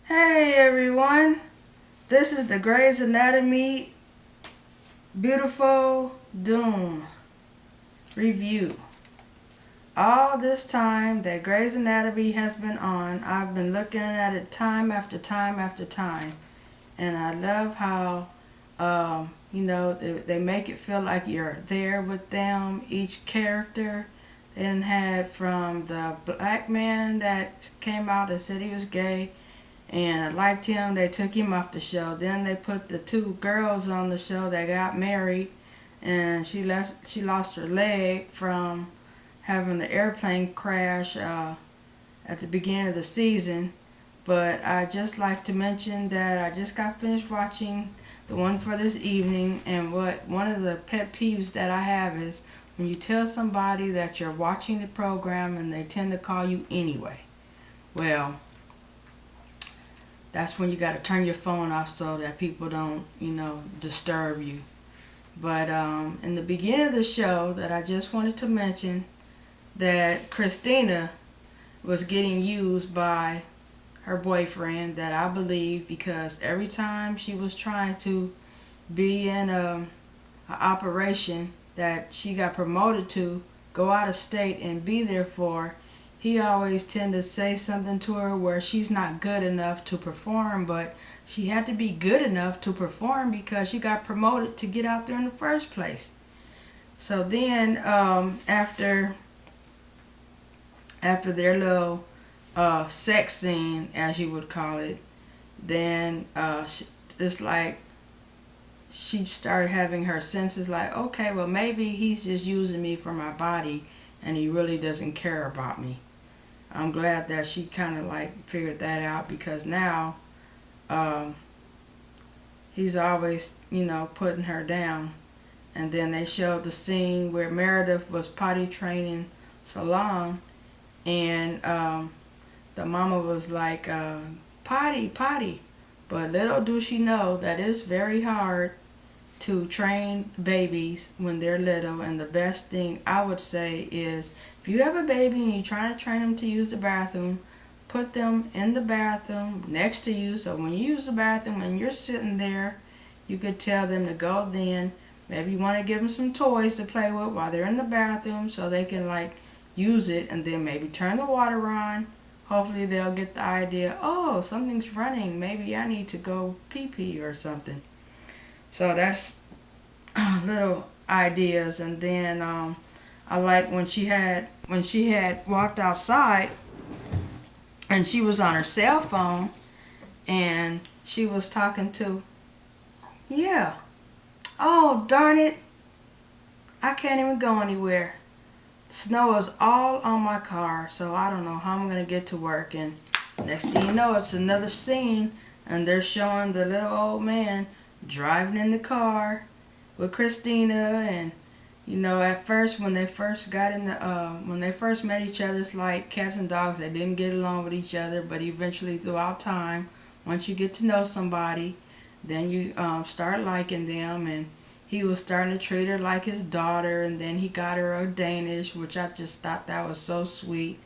Hey everyone, this is the Grey's Anatomy Beautiful Doom review. All this time that Grey's Anatomy has been on, I've been looking at it time after time after time. And I love how, they make it feel like you're there with them, each character. They had from the black man that came out and said he was gay and I liked him. They took him off the show. Then they put the two girls on the show that got married, and she lost her leg from having the airplane crash at the beginning of the season. But I just like to mention that I just got finished watching the one for this evening, and one of the pet peeves that I have is when you tell somebody that you're watching the program and they tend to call you anyway. Well, that's when you got to turn your phone off so that people don't, disturb you. But in the beginning of the show, that I just wanted to mention that Christina was getting used by her boyfriend, that I believe, because every time she was trying to be in an operation that she got promoted to, go out of state and be there for, he always tend to say something to her where she's not good enough to perform, but she had to be good enough to perform because she got promoted to get out there in the first place. So then after their little sex scene, as you would call it, then it's like she started having her senses like, okay, well maybe he's just using me for my body and he really doesn't care about me. I'm glad that she kind of like figured that out, because now he's always, putting her down. And then they showed the scene where Meredith was potty training Salon, and the mama was like, potty, potty. But little do she know that it's very hard to train babies when they're little, and the best thing I would say is if you have a baby and you're trying to train them to use the bathroom, put them in the bathroom next to you, so when you use the bathroom and you're sitting there, you could tell them to go then. Maybe you want to give them some toys to play with while they're in the bathroom so they can use it, and then maybe turn the water on. Hopefully they'll get the idea, oh, something's running, maybe I need to go pee pee or something. So that's little ideas. And then I like when she had walked outside and she was on her cell phone and she was talking to, yeah, oh darn it, I can't even go anywhere. Snow is all on my car, so I don't know how I'm gonna get to work. And next thing you know, it's another scene and they're showing the little old man driving in the car with Christina. And at first when they first got in the when they first met each other, it's like cats and dogs. They didn't get along with each other, but eventually throughout time, once you get to know somebody, then you start liking them. And he was starting to treat her like his daughter, and then he got her a Danish, which I just thought that was so sweet.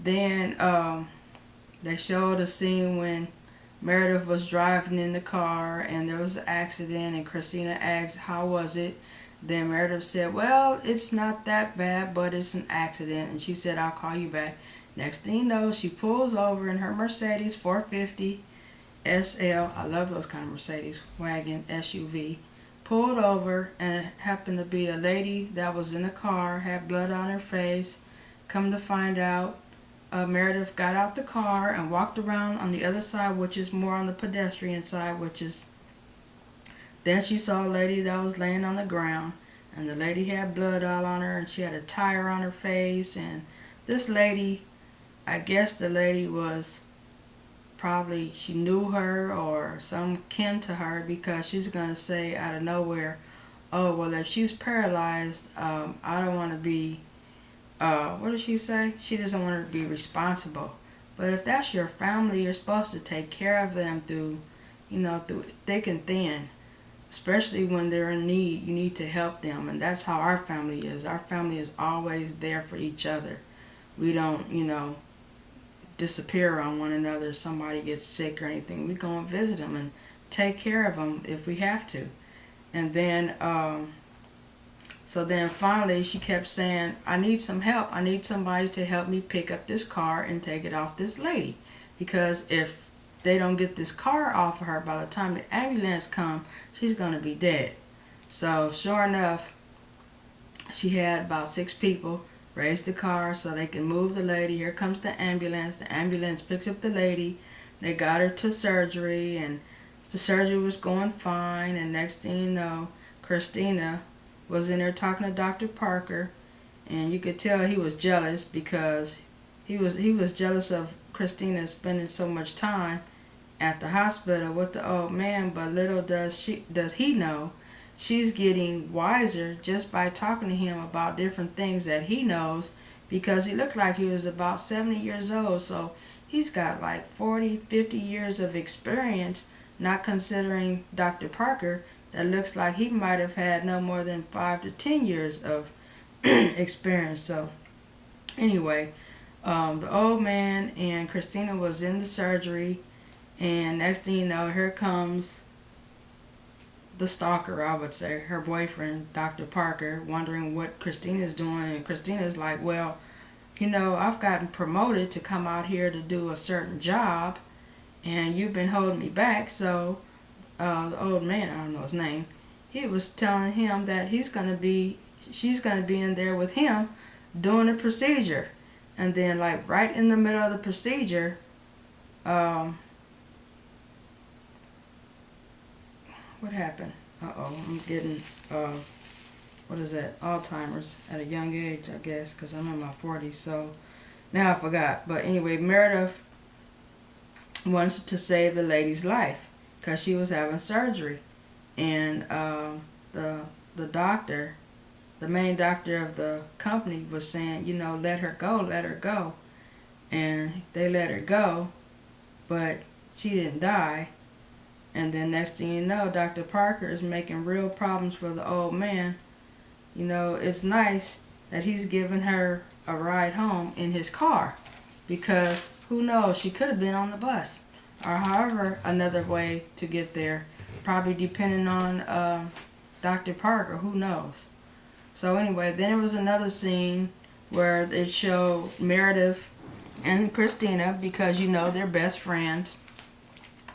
Then they showed a scene when Meredith was driving in the car and there was an accident, and Christina asked, how was it? Then Meredith said, well, it's not that bad, but it's an accident. And she said, I'll call you back. Next thing you know, she pulls over in her Mercedes 450 SL. I love those kind of Mercedes wagon SUV. Pulled over, and it happened to be a lady that was in the car, had blood on her face. Come to find out, Meredith got out the car and walked around on the other side, which is more on the pedestrian side, then she saw a lady that was laying on the ground, and the lady had blood all on her, and she had a tire on her face. And this lady, I guess the lady was probably, she knew her or some kin to her, because she's going to say out of nowhere, oh, well, if she's paralyzed, I don't want to be, what did she say? She doesn't want her to be responsible. But if that's your family, you're supposed to take care of them through thick and thin. Especially when they're in need, you need to help them. And that's how our family is. Our family is always there for each other. We don't, disappear on one another. If somebody gets sick or anything, we go and visit them and take care of them if we have to. And then, so then finally she kept saying, I need some help. I need somebody to help me pick up this car and take it off this lady. Because if they don't get this car off of her by the time the ambulance comes, she's going to be dead. So sure enough, she had about 6 people raise the car so they can move the lady. Here comes the ambulance. The ambulance picks up the lady. They got her to surgery, and the surgery was going fine. And next thing you know, Christina was in there talking to Dr. Parker, and you could tell he was jealous because he was jealous of Christina spending so much time at the hospital with the old man. But little does he know, she's getting wiser just by talking to him about different things that he knows, because he looked like he was about 70 years old. So he's got like 40, 50 years of experience, not considering Dr. Parker, that looks like he might have had no more than 5 to 10 years of experience. So anyway, the old man and Christina was in the surgery, and next thing you know, here comes the stalker, I would say, her boyfriend, Dr. Parker, wondering what Christina's doing. And Christina's like, well, you know, I've gotten promoted to come out here to do a certain job, and you've been holding me back. So the old man, I don't know his name, he was telling him that she's going to be in there with him doing a procedure. And then like right in the middle of the procedure, what happened? I'm getting, what is that? Alzheimer's at a young age, I guess, because I'm in my 40s. So now I forgot. But anyway, Meredith wants to save the lady's life because she was having surgery. And the doctor, the main doctor of the company, was saying, you know, let her go, let her go. And they let her go, but she didn't die. And then next thing you know, Dr. Parker is making real problems for the old man. You know, it's nice that he's giving her a ride home in his car, because who knows, she could have been on the bus or however another way to get there, probably depending on Dr. Parker, who knows. So anyway, then there was another scene where it showed Meredith and Christina, because you know they're best friends.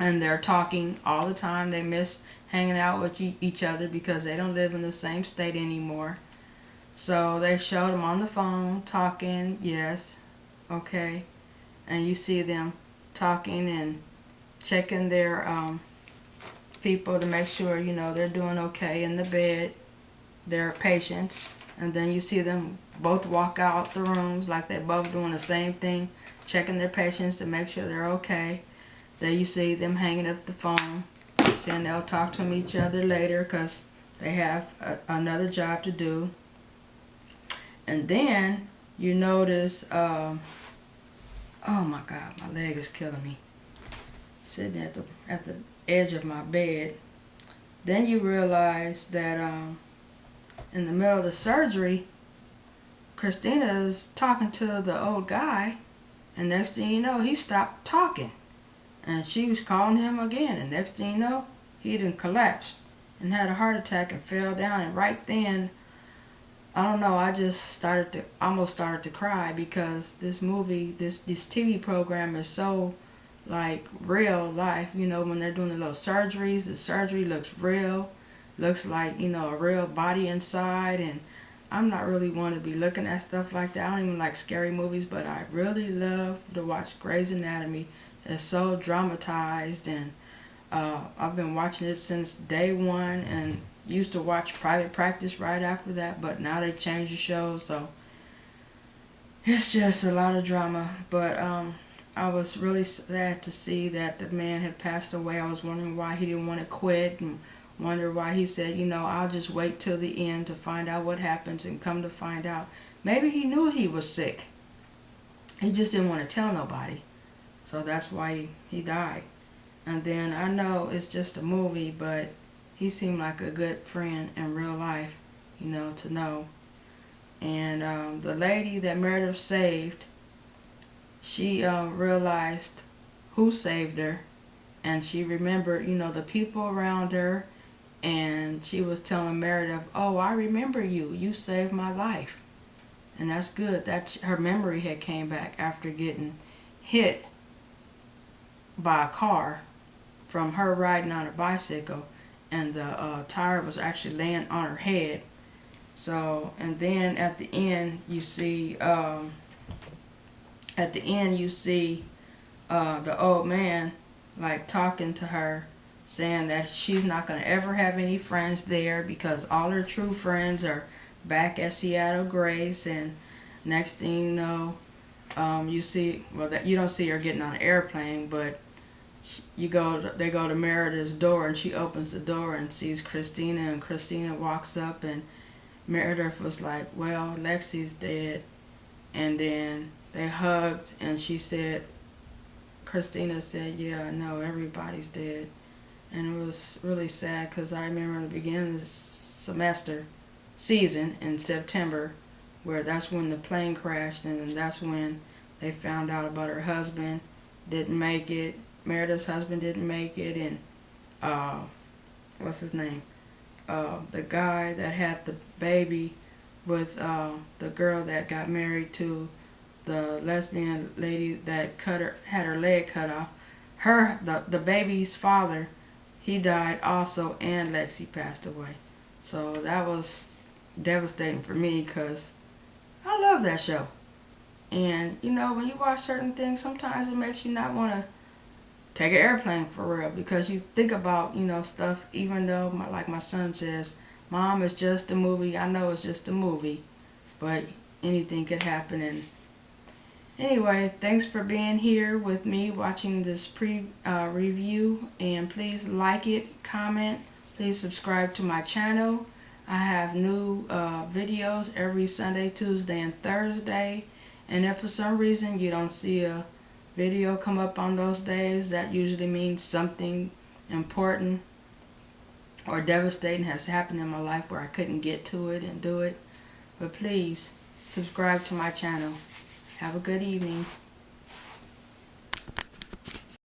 And they're talking all the time. They miss hanging out with each other because they don't live in the same state anymore. So they showed them on the phone talking, yes, okay. And you see them talking and checking their people to make sure, you know, they're doing okay in the bed, their patients. And then you see them both walk out the rooms like they're both doing the same thing, checking their patients to make sure they're okay. Then you see them hanging up the phone, saying they'll talk to each other later because they have another job to do. And then you notice, oh my God, my leg is killing me. Sitting at the edge of my bed. Then you realize that in the middle of the surgery, Christina is talking to the old guy, and next thing you know, he stopped talking. And she was calling him again, and next thing you know, he done collapsed and had a heart attack and fell down. And right then, I don't know, I just almost started to cry, because this movie, this TV program is so like real life. You know, when they're doing the little surgeries, the surgery looks real, looks like, you know, a real body inside. And I'm not really one to be looking at stuff like that. I don't even like scary movies, but I really love to watch Grey's Anatomy. It's so dramatized, and I've been watching it since day one, and used to watch Private Practice right after that, but now they changed the show, so it's just a lot of drama. But I was really sad to see that the man had passed away. I was wondering why he didn't want to quit, and wonder why he said, you know, I'll just wait till the end to find out what happens. And come to find out, maybe he knew he was sick. He just didn't want to tell nobody. So that's why he died. And then I know it's just a movie, but he seemed like a good friend in real life, you know, to know. And the lady that Meredith saved, she realized who saved her, and she remembered, the people around her, and she was telling Meredith, "Oh, I remember you. You saved my life." And that's good. That her memory had came back after getting hit by a car from her riding on a bicycle, and the tire was actually laying on her head. So, and then at the end you see, the old man like talking to her, saying that she's not going to ever have any friends there because all her true friends are back at Seattle Grace. And next thing you know, you see, well, that you don't see her getting on an airplane, but they go to Meredith's door, and she opens the door and sees Christina, and Christina walks up, and Meredith was like, "Well, Lexi's dead." And then they hugged, and Christina said, "Yeah, I know, everybody's dead." And it was really sad because I remember in the beginning of the season in September, where that's when the plane crashed, and that's when they found out about her husband didn't make it. Meredith's husband didn't make it, and what's his name? The guy that had the baby with the girl that got married to the lesbian lady that had her leg cut off. The baby's father, he died also, and Lexi passed away. So that was devastating for me because I love that show. And when you watch certain things, sometimes it makes you not want to take an airplane for real, because you think about stuff. Even though my son says, "Mom, it's just a movie." I know it's just a movie, but anything could happen. And anyway, thanks for being here with me watching this review, and please like it, comment, please subscribe to my channel. I have new videos every Sunday, Tuesday, and Thursday, and if for some reason you don't see a video come up on those days, that usually means something important or devastating has happened in my life where I couldn't get to it and do it. But please subscribe to my channel. Have a good evening.